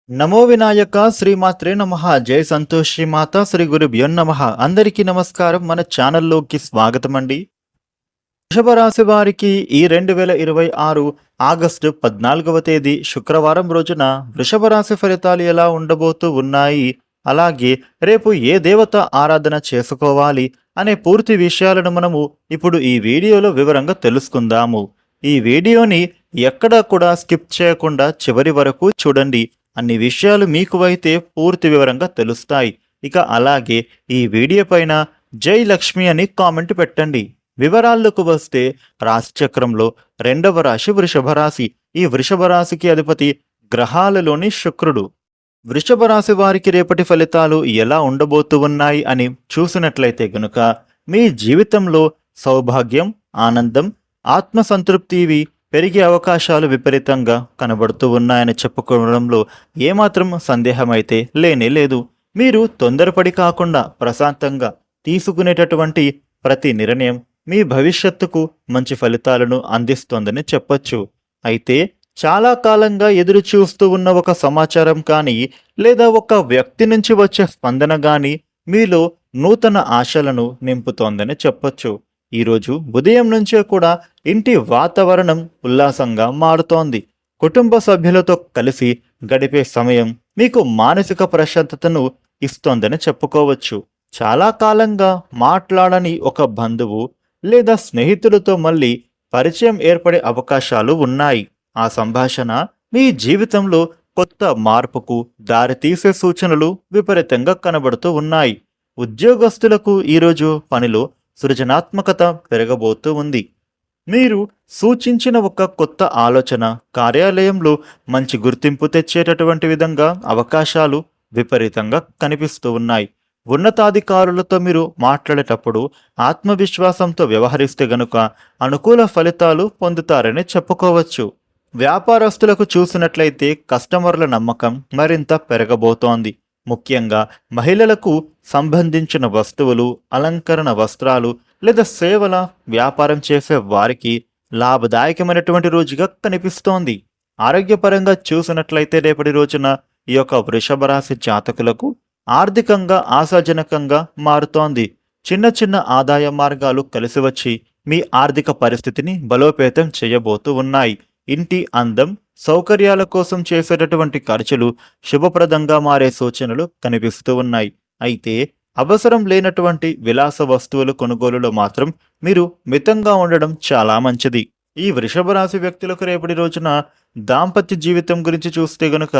నమో వినాయక శ్రీమాత్రే నమః. జై సంతోషి మాత శ్రీ గురుభ్యో నమః. అందరికీ నమస్కారం. మన ఛానల్లోకి స్వాగతం అండి. వృషభ రాశి వారికి ఈ 2026 ఆగస్టు 14వ తేదీ శుక్రవారం రోజున వృషభ రాశి ఫలితాలు ఎలా ఉండబోతూ ఉన్నాయి, అలాగే రేపు ఏ దేవత ఆరాధన చేసుకోవాలి అనే పూర్తి విషయాలను మనము ఇప్పుడు ఈ వీడియోలో వివరంగా తెలుసుకుందాము. ఈ వీడియోని ఎక్కడా కూడా స్కిప్ చేయకుండా చివరి వరకు చూడండి. అన్ని విషయాలు మీకు అయితే పూర్తి వివరంగా తెలుస్తాయి. ఇక అలాగే ఈ వీడియో పైన జై లక్ష్మి అని కామెంట్ పెట్టండి. వివరాల్లోకి వస్తే రాశిచక్రంలో 2వ రాశి వృషభ రాశి. ఈ వృషభ రాశికి అధిపతి గ్రహాలలోని శుక్రుడు. వృషభ రాశి వారికి రేపటి ఫలితాలు ఎలా ఉండబోతూ ఉన్నాయి అని చూసినట్లయితే గనుక మీ జీవితంలో సౌభాగ్యం, ఆనందం, ఆత్మసంతృప్తివి పెరిగే అవకాశాలు విపరీతంగా కనబడుతూ ఉన్నాయని చెప్పుకోవడంలో ఏమాత్రం సందేహమైతే లేనే లేదు. మీరు తొందరపడి కాకుండా ప్రశాంతంగా తీసుకునేటటువంటి ప్రతి నిర్ణయం మీ భవిష్యత్తుకు మంచి ఫలితాలను అందిస్తోందని చెప్పొచ్చు. అయితే చాలా కాలంగా ఎదురు చూస్తూ ఉన్న ఒక సమాచారం కానీ లేదా ఒక వ్యక్తి నుంచి వచ్చే స్పందన కానీ మీలో నూతన ఆశలను నింపుతోందని చెప్పొచ్చు. ఈరోజు ఉదయం నుంచే కూడా ఇంటి వాతావరణం ఉల్లాసంగా మారుతోంది. కుటుంబ సభ్యులతో కలిసి గడిపే సమయం మీకు మానసిక ప్రశాంతతను ఇస్తోందని చెప్పుకోవచ్చు. చాలా కాలంగా మాట్లాడని ఒక బంధువు లేదా స్నేహితులతో మళ్ళీ పరిచయం ఏర్పడే అవకాశాలు ఉన్నాయి. ఆ సంభాషణ మీ జీవితంలో కొత్త మార్పుకు దారితీసే సూచనలు విపరీతంగా కనబడుతూ ఉన్నాయి. ఉద్యోగస్తులకు ఈరోజు పనిలో సృజనాత్మకత పెరగబోతూ ఉంది. మీరు సూచించిన ఒక కొత్త ఆలోచన కార్యాలయంలో మంచి గుర్తింపు తెచ్చేటటువంటి విధంగా అవకాశాలు విపరీతంగా కనిపిస్తూ ఉన్నాయి. ఉన్నతాధికారులతో మీరు మాట్లాడేటప్పుడు ఆత్మవిశ్వాసంతో వ్యవహరిస్తే గనుక అనుకూల ఫలితాలు పొందుతారని చెప్పుకోవచ్చు. వ్యాపారస్తులకు చూసినట్లయితే కస్టమర్ల నమ్మకం మరింత పెరగబోతోంది. ముఖ్యంగా మహిళలకు సంబంధించిన వస్తువులు, అలంకరణ వస్త్రాలు లేదా సేవల వ్యాపారం చేసే వారికి లాభదాయకమైనటువంటి రోజుగా కనిపిస్తోంది. ఆరోగ్యపరంగా చూసినట్లయితే రేపటి రోజున ఈ యొక్క వృషభ రాశి జాతకులకు ఆర్థికంగా ఆశాజనకంగా మారుతోంది. చిన్న చిన్న ఆదాయ మార్గాలు కలిసి వచ్చి మీ ఆర్థిక పరిస్థితిని బలోపేతం చేయబోతూ ఉన్నాయి. ఇంటి అందం, సౌకర్యాల కోసం చేసేటటువంటి ఖర్చులు శుభప్రదంగా మారే సూచనలు కనిపిస్తూ ఉన్నాయి. అయితే అవసరం లేనటువంటి విలాస వస్తువుల కొనుగోలులో మాత్రం మీరు మితంగా ఉండడం చాలా మంచిది. ఈ వృషభ రాశి వ్యక్తులకు రేపటి రోజున దాంపత్య జీవితం గురించి చూస్తే గనుక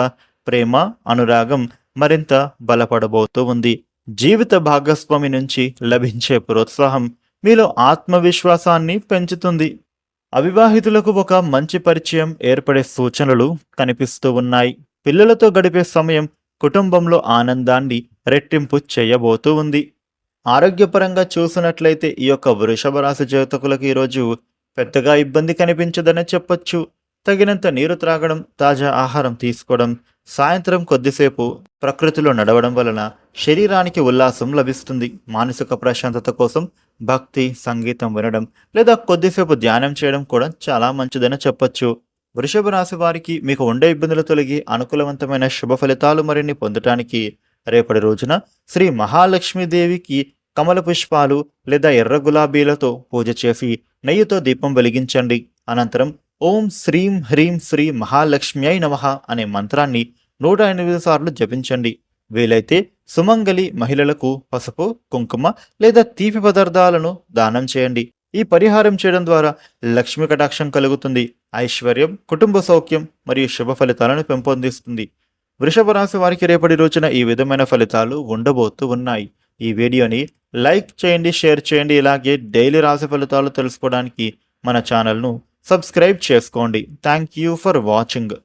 ప్రేమ, అనురాగం మరింత బలపడబోతూ ఉంది. జీవిత భాగస్వామి నుంచి లభించే ప్రోత్సాహం మీలో ఆత్మవిశ్వాసాన్ని పెంచుతుంది. అవివాహితులకు ఒక మంచి పరిచయం ఏర్పడే సూచనలు కనిపిస్తూ ఉన్నాయి. పిల్లలతో గడిపే సమయం కుటుంబంలో ఆనందాన్ని రెట్టింపు చేయబోతూ ఉంది. ఆరోగ్యపరంగా చూసినట్లయితే ఈ యొక్క వృషభ రాశి జాతకులకు ఈరోజు పెద్దగా ఇబ్బంది కనిపించదని చెప్పొచ్చు. తగినంత నీరు త్రాగడం, తాజా ఆహారం తీసుకోవడం, సాయంత్రం కొద్దిసేపు ప్రకృతిలో నడవడం వలన శరీరానికి ఉల్లాసం లభిస్తుంది. మానసిక ప్రశాంతత కోసం భక్తి సంగీతం వినడం లేదా కొద్దిసేపు ధ్యానం చేయడం కూడా చాలా మంచిదని చెప్పొచ్చు. వృషభ రాశి వారికి మీకు ఉండే ఇబ్బందులు తొలగి అనుకూలవంతమైన శుభ ఫలితాలు మరిన్ని పొందటానికి రేపటి రోజున శ్రీ మహాలక్ష్మీదేవికి కమల పుష్పాలు లేదా ఎర్ర గులాబీలతో పూజ చేసి నెయ్యితో దీపం వెలిగించండి. అనంతరం ఓం శ్రీం హ్రీం శ్రీ మహాలక్ష్మ్యై నమః అనే మంత్రాన్ని 108 సార్లు జపించండి. వీలైతే సుమంగలి మహిళలకు పసుపు, కుంకుమ లేదా తీపి పదార్థాలను దానం చేయండి. ఈ పరిహారం చేయడం ద్వారా లక్ష్మీ కటాక్షం కలుగుతుంది. ఐశ్వర్యం, కుటుంబ సౌఖ్యం మరియు శుభ ఫలితాలను పెంపొందిస్తుంది. వృషభ రాశి వారికి రేపటి రోజున ఈ విధమైన ఫలితాలు ఉండబోతూ ఉన్నాయి. ఈ వీడియోని లైక్ చేయండి, షేర్ చేయండి. ఇలాగే డైలీ రాశి ఫలితాలు తెలుసుకోవడానికి మన ఛానల్ను సబ్స్క్రైబ్ చేసుకోండి. Thank you for watching.